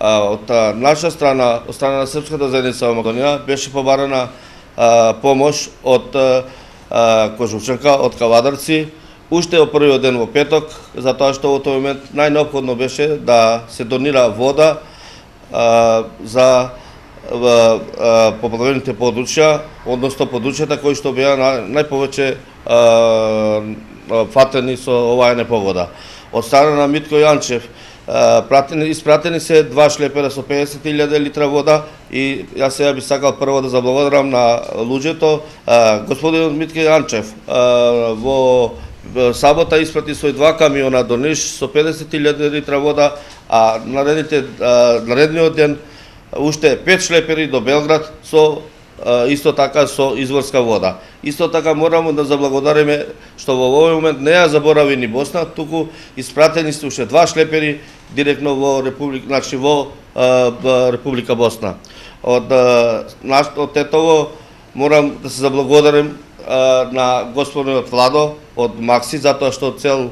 од наша страна, од страна на Српската заедница во Македонија, беше побарана помош од Кожувчанка, од Кавадарци, уште од првиот ден во петок, затоа што во тој момент најнеопходно беше да се донира вода за поплавените подручја, односно подручјата кои што беа најповеќе фатени со оваа непогода. Од страна на Митко Јанчев испратени се 2 шлепера со 50.000 литра вода и јас сега би сакал прво да заблагодарам на луѓето. Господинот Митко Јанчев во сабота испрати свој 2 камиона до Ниш со 50.000 литра вода, а наредниот ден уште 5 шлепери до Белград со исто така со изворска вода. Исто така морамо да заблагодариме што во овој момент не ја заборави ни Босна, туку испратени се уште 2 шлепери директно во Република Босна. Од тетово морам да се заблагодарим на господинот Владо од Макси, затоа што цел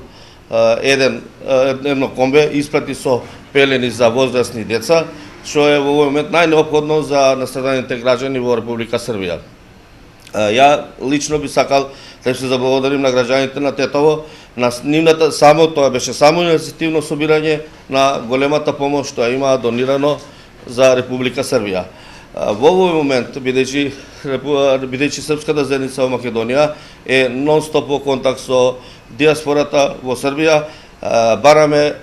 едно комбе испрати со пелени за возрастни деца, што е во овој момент најнеопходно за настраданите граѓани во Република Србија. Ја лично би сакал да се заблагодарим на граѓаните на Тетово, на нивната тоа беше само иницијативно собирање на големата помош што ја имаа донирано за Република Србија. Во овој момент, бидејќи Српската заедница во Македонија е нон-стоп во контакт со диаспората во Србија, бараме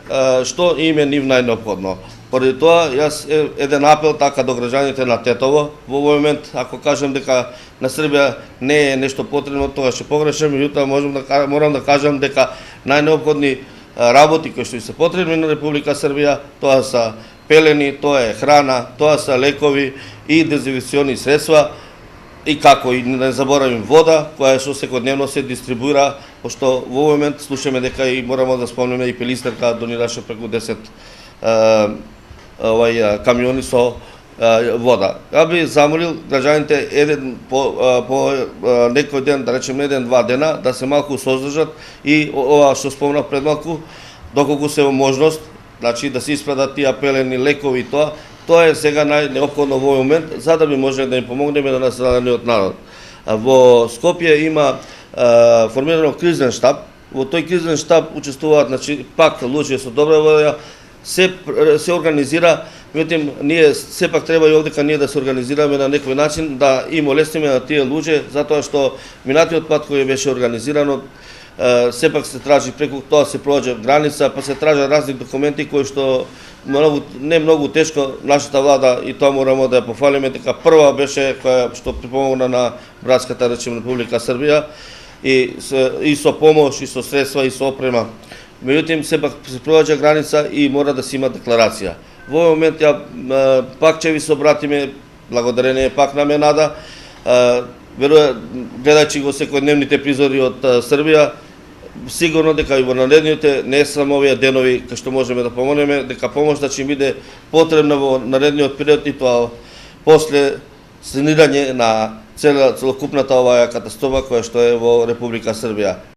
што им е нив најнеопходно. Поради тоа, јас еден апел така до граѓаните на Тетово. Во овој момент, ако кажам дека на Србија не е нешто потребно, тоа ќе погрешам, меѓутоа морам да кажам дека најнеопходни работи кои што се потребни на Република Србија, тоа се пелени, тоа е храна, тоа се лекови и дезинфекциони средства, и како и не заборавим вода, која што секојдневно се дистрибуира, пошто во овој момент слушаме дека и морамо да спомнеме и Пелистерка донираше преку 10 камиони со вода. Ја би замолил граѓаните по некој ден, да речеме 1-2 дена, да се малку создржат и ова што спомнав пред малку, доколку се во можност, значи да се испратат тие пелени лекови и тоа е сега најнеопходно во овој момент, за да би можеле да им помогнеме на настраданиот народ. Во Скопје има формирано кризен штаб. Во тој кризен штаб учествуваат, значи, пак луѓе со добра волја, се организира, меѓутоа ние сепак треба и овдека ние да се организираме на некој начин, да им олесниме на тие луѓе, затоа што минатиот пат кој беше организирано, сепак се тражи преку тоа се проđe граница, па се тражат разни документи кои што не многу тешко нашата влада, и тоа морамо да ја пофалиме, дека прва беше која што припомогна на братската, речем, Република Србија, и со помош, и со средства, и со опрема. Меѓутоа сепак се проđe граница и мора да се има декларација. Во овој момент ја пак ќе ви се обратиме, благодарение пак на Менада, гледајќи го секојдневните призори од Србија, сигурно дека и во наредните, не само овие денови кај што можеме да помогнеме, дека помош да ќе биде потребна во наредниот период, и тоа после санирање на целокупната оваа катастрофа која што е во Република Србија.